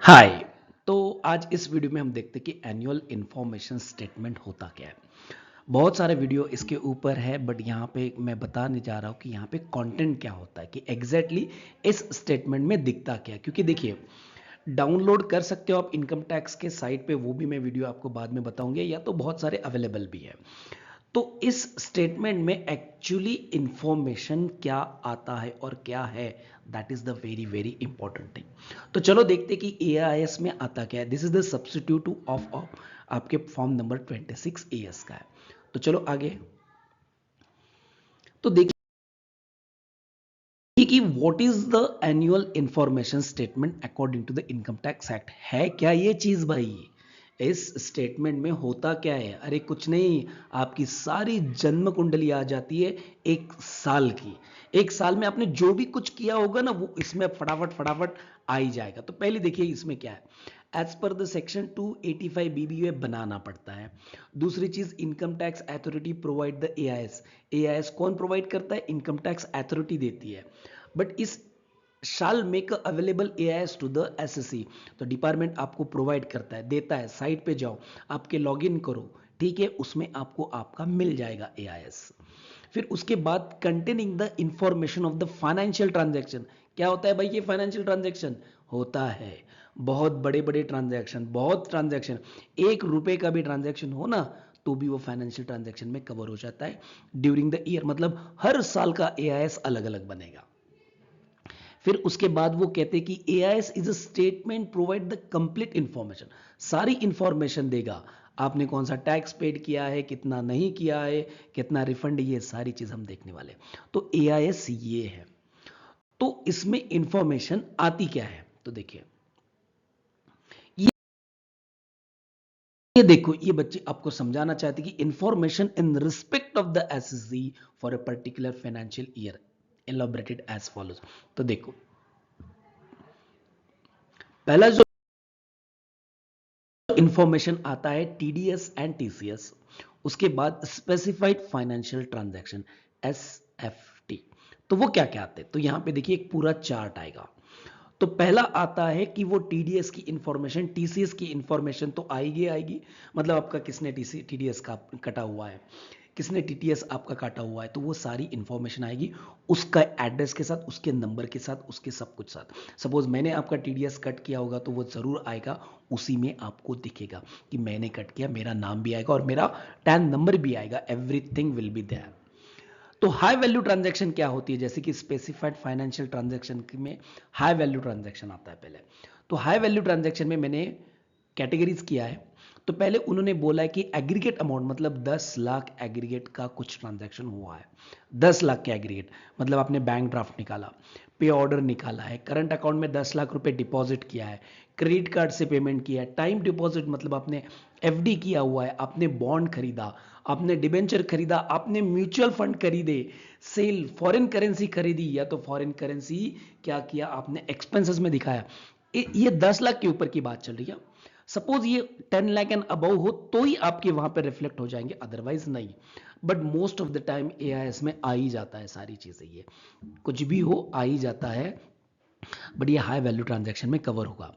हाय। तो आज इस वीडियो में हम देखते हैं कि एनुअल इंफॉर्मेशन स्टेटमेंट होता क्या है। बहुत सारे वीडियो इसके ऊपर है बट यहाँ पे मैं बताने जा रहा हूँ कि यहाँ पे कंटेंट क्या होता है, कि एग्जैक्टली इस स्टेटमेंट में दिखता क्या है। क्योंकि देखिए, डाउनलोड कर सकते हो आप इनकम टैक्स के साइट पे, वो भी मैं वीडियो आपको बाद में बताऊंगा, या तो बहुत सारे अवेलेबल भी है। तो इस स्टेटमेंट में एक्चुअली इंफॉर्मेशन क्या आता है और क्या है, that is the very very important thing. तो चलो देखते कि एआईएस में आता क्या है। This is the substitute of आपके फॉर्म नंबर 26 एएस का है। तो चलो आगे। तो देखिए कि what is the annual information statement according to the income tax act. है क्या ये चीज भाई? इस स्टेटमेंट में होता क्या है? अरे कुछ नहीं, आपकी सारी जन्म कुंडली आ जाती है एक साल की। एक साल में आपने जो भी कुछ किया होगा ना, वो इसमें फटाफट फटाफट आ ही जाएगा। तो पहले देखिए इसमें क्या है। As per the section 285 BBA बनाना पड़ता है। दूसरी चीज, income tax authority provide the AIS. AIS कौन प्रोवाइड करता है? इनकम टैक्स अथॉरिटी देती है। But is shall make available AIS to the SSC. तो डिपार्टमेंट आपको प्रोवाइड करता है, देता है। साइट पे जाओ, आपके लॉगिन करो, ठीक है, उसमें आपको आपका मिल जाएगा एआईएस। फिर उसके बाद containing the information of the financial transaction. क्या होता है भाई ये फाइनेंशियल ट्रांजैक्शन? होता है बहुत बड़े बड़े ट्रांजैक्शन, बहुत ट्रांजैक्शन। 1 रुपए का भी ट्रांजैक्शन हो ना, तो भी वो फाइनेंशियल ट्रांजैक्शन में कवर हो जाता है ड्यूरिंग द ईयर। मतलब हर साल का एआईएस अलग अलग बनेगा। फिर उसके बाद वो कहते हैं कि AIS is a statement provide the complete information. सारी इंफॉर्मेशन देगा, आपने कौन सा टैक्स पेड किया है, कितना नहीं किया है, कितना रिफंड, ये सारी चीज हम देखने वाले। तो एआईएस ये है। तो इसमें इंफॉर्मेशन आती क्या है? तो देखिए, ये ये देखो, ये बच्चे आपको समझाना चाहते कि information in respect of the SSC for a particular financial year elaborated as follows. तो देखो, पहला जो इंफॉर्मेशन आता है टीडीएस एंड टीसीएस। उसके बाद स्पेसिफाइड फाइनेंशियल ट्रांजैक्शन, एसएफटी। तो वो क्या क्या आते हैं? तो यहां पे देखिए एक पूरा चार्ट आएगा। तो पहला आता है कि वो टीडीएस की इंफॉर्मेशन, टीसीएस की इंफॉर्मेशन तो आएगी आएगी। मतलब आपका किसने टीडीएस का कटा हुआ है, किसने टीटीएस आपका काटा हुआ है, तो वो सारी इंफॉर्मेशन आएगी उसका एड्रेस के साथ, उसके नंबर के साथ, उसके सब कुछ साथ। सपोज मैंने आपका टीडीएस कट किया होगा तो वो जरूर आएगा, उसी में आपको दिखेगा कि मैंने कट किया, मेरा नाम भी आएगा और मेरा टैन नंबर भी आएगा। Everything will be there. तो हाई वैल्यू ट्रांजैक्शन क्या होती है? जैसे कि स्पेसिफाइड फाइनेंशियल ट्रांजैक्शन में हाई वैल्यू ट्रांजैक्शन आता है पहले। तो हाई वैल्यू ट्रांजैक्शन में मैंने कैटेगरीज किया है। तो पहले उन्होंने बोला है कि एग्रीगेट अमाउंट, मतलब 10 लाख एग्रीगेट का कुछ ट्रांजैक्शन हुआ है। 10 लाख के एग्रीगेट, मतलब आपने बैंक ड्राफ्ट निकाला, पे ऑर्डर निकाला है, करंट अकाउंट में 10 लाख रुपए डिपॉजिट किया है, क्रेडिट कार्ड से पेमेंट किया है, टाइम डिपॉजिट मतलब आपने एफडी किया हुआ है, आपने बॉन्ड खरीदा, आपने डिबेंचर खरीदा, आपने म्यूचुअल फंड खरीदे, सेल फॉरेन करेंसी खरीदी, या तो फॉरेन करेंसी क्या किया आपने एक्सपेंसेस में दिखाया। ये 10 लाख के ऊपर की बात चल रही है। सपोज ये 10 लाख एंड अबव हो तो ही आपके वहां पर रिफ्लेक्ट हो जाएंगे, अदरवाइज नहीं। But most of the time AIS में आ ही जाता है सारी चीजें, ये कुछ भी हो आ ही जाता है। बट ये हाई वैल्यू ट्रांजैक्शन में कवर होगा।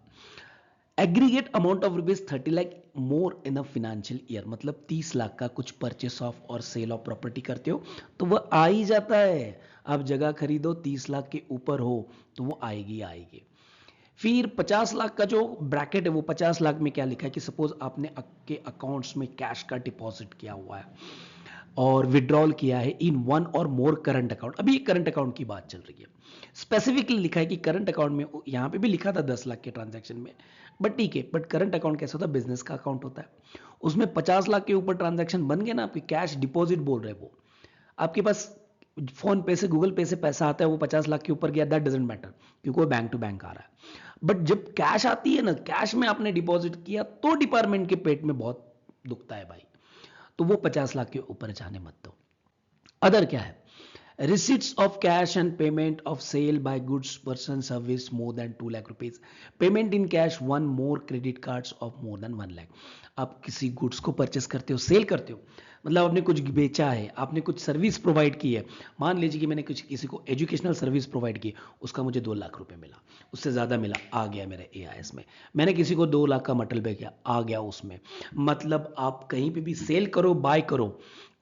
Aggregate amount of ₹30 lakh more in a financial year, मतलब 30 लाख का कुछ परचेस ऑफ और सेल ऑफ प्रॉपर्टी करते हो तो वह आ ही जाता है। आप जगह खरीदो 30 लाख के ऊपर हो तो वो आएगी आएगी। फिर 50 लाख का जो ब्रैकेट है, वो 50 लाख में क्या लिखा है कि सपोज आपने आपके अकाउंट्स में कैश का डिपॉजिट किया हुआ है और विड्रॉल किया है इन वन और मोर करंट अकाउंट। अभी करंट अकाउंट की बात चल रही है, स्पेसिफिकली लिखा है कि करंट अकाउंट में, यहां पे भी लिखा था 10 लाख के ट्रांजैक्शन में, बट ठीक है। बट करंट अकाउंट कैसा होता है? बिजनेस का अकाउंट होता है। उसमें 50 लाख के ऊपर ट्रांजैक्शन बन गए ना, आपके कैश डिपॉजिट बोल रहे वो, आपके पास फोन पे से, गूगल पे से पैसा आता है, वो 50 लाख के ऊपर गया, दैट डजेंट मैटर क्योंकि वो बैंक टू बैंक आ रहा है। बट जब कैश आती है ना, कैश में आपने डिपॉजिट किया, तो डिपार्टमेंट के पेट में बहुत दुखता है भाई। तो वो 50 लाख के ऊपर जाने मत दो। अदर क्या है? receipts of cash and payment of sale by goods person service more than 2 lakh rupees, payment in cash, one more credit cards of more than 1 lakh। आप किसी गुड्स को परचेस करते हो, सेल करते हो, मतलब आपने कुछ बेचा है, आपने कुछ सर्विस प्रोवाइड की है। मान लीजिए कि मैंने कुछ किसी को एजुकेशनल सर्विस प्रोवाइड की, उसका मुझे 2 लाख रुपए मिला, उससे ज़्यादा मिला, आ गया मेरे एआईएस में। मैंने किसी को 2 लाख का मटेरियल बेचा, आ गया उसमें। मतलब आप कहीं पे भी सेल करो, बाय करो,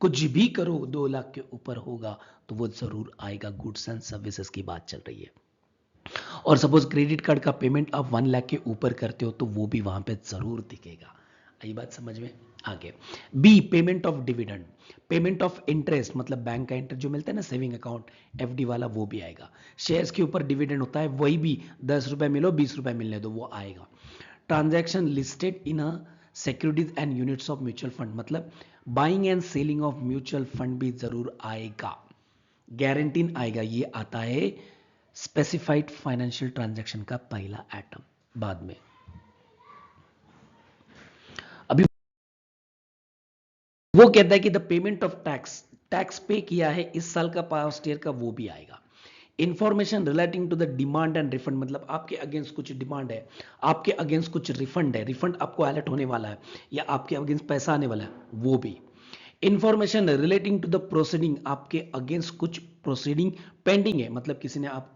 कुछ भी करो, 2 लाख के ऊपर होगा तो वो ज़रूर आएगा। गुड्स एंड सर्विसेज की बात चल रही है। और सपोज क्रेडिट कार्ड का पेमेंट आप 1 लाख के ऊपर करते हो तो वो भी वहां पे जरूर दिखेगा। आई बात समझ में? आगे B, payment of dividend, payment of interest, मतलब बैंक का इंटरेस्ट जो मिलता है ना सेविंग अकाउंट एफडी वाला, वो भी आएगा। शेयर्स के ऊपर डिविडेंड होता है, वही भी 10 रुपए मिलो 20 रुपए मिलने दो, वो आएगा। Transaction listed in a securities and units of mutual fund, मतलब buying and selling of mutual fund भी जरूर आएगा। गारंटीन आएगा, ये आता है स्पेसिफाइड फाइनेंशियल ट्रांजैक्शन का पहला एटम। बाद में अभी वो कहता है कि the payment of tax, tax पे किया है इस साल का, पास्ट ईयर का, वो भी आएगा। Information relating to the demand and refund, मतलब आपके अगेंस्ट कुछ डिमांड है, आपके अगेंस्ट कुछ रिफंड है, रिफंड आपको अलर्ट होने वाला है या आपके अगेंस्ट पैसा आने वाला है, वो भी। Information relating to the proceeding, आपके अगेंस्ट कुछ प्रोसीडिंग पेंडिंग है, मतलब किसी ने आप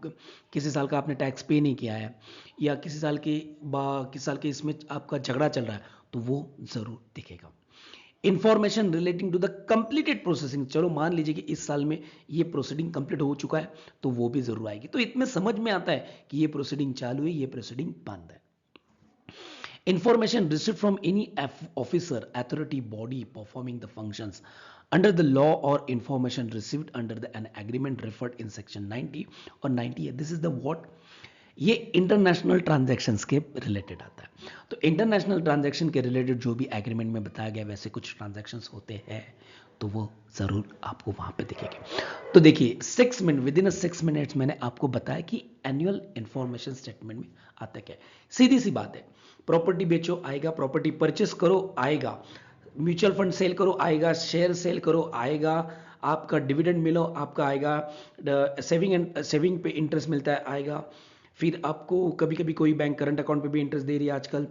किसी साल का आपने टैक्स पे नहीं किया है या किसी साल के किसी साल के इसमें आपका झगड़ा चल रहा है, तो वो जरूर दिखेगा। Information relating to the completed processing, चलो मान लीजिए कि इस साल में ये प्रोसीडिंग कंप्लीट हो चुका है तो वो भी जरूर आएगी। तो इसमें समझ में आता है कि ये प्रोसीडिंग चालू है, ये प्रोसीडिंग बंद है। Information received from any officer, authority, body performing the functions under the law or information received under an agreement referred in section 90 or 98. This is the what? ये इंटरनेशनल ट्रांजैक्शंस के related आता है। तो international transaction के related जो भी agreement में बताया गया वैसे कुछ ट्रांजैक्शंस होते हैं तो वो जरूर आपको वहां पे दिखेंगे। तो देखिए 6 मिनट, विद इन 6 मिनट्स मैंने आपको बताया कि एनुअल इंफॉर्मेशन स्टेटमेंट में आता क्या है। सीधी सी बात है, प्रॉपर्टी बेचो आएगा, प्रॉपर्टी परचेस करो आएगा, म्यूचुअल फंड सेल करो आएगा, शेयर सेल करो आएगा, आपका डिविडेंड मिलो आपका आएगा, सेविंग पे इंटरेस्ट मिलता है आएगा, फिर आपको कभी कभी कोई बैंक करंट अकाउंट पे भी इंटरेस्ट दे रही है आजकल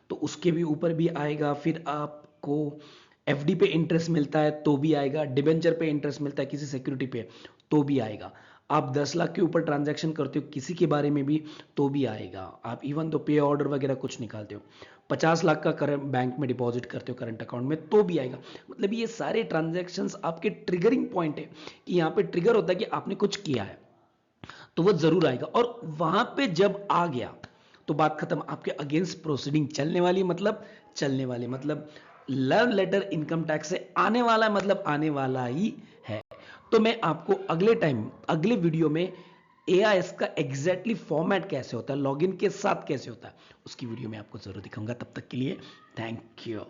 तो उसके भी ऊपर भी आएगा, फिर आपको एफडी पे इंटरेस्ट मिलता है तो भी आएगा, डिबेंचर पे इंटरेस्ट मिलता है किसी सिक्योरिटी पे तो भी आएगा, आप 10 लाख के ऊपर ट्रांजैक्शन करते हो किसी के बारे में भी तो भी आएगा, आप इवन तो पे ऑर्डर वगैरह कुछ निकालते हो, 50 लाख का करंट बैंक में डिपॉजिट करते हो करंट अकाउंट में तो भी आएगा। मतलब ये सारे ट्रांजैक्शंस आपके ट्रिगरिंग पॉइंट है कि यहाँ पे ट्रिगर होता है कि आपने कुछ किया है तो वो जरूर आएगा। और वहां पे जब आ गया तो बात खत्म, आपके अगेंस्ट प्रोसीडिंग चलने वाली, मतलब चलने वाली, मतलब लव लेटर इनकम टैक्स से आने वाला, मतलब आने वाला ही है। तो मैं आपको अगले टाइम अगले वीडियो में एआईएस का एग्जैक्टली फॉर्मेट कैसे होता है, लॉगिन के साथ कैसे होता है, उसकी वीडियो में आपको जरूर दिखाऊंगा। तब तक के लिए थैंक यू।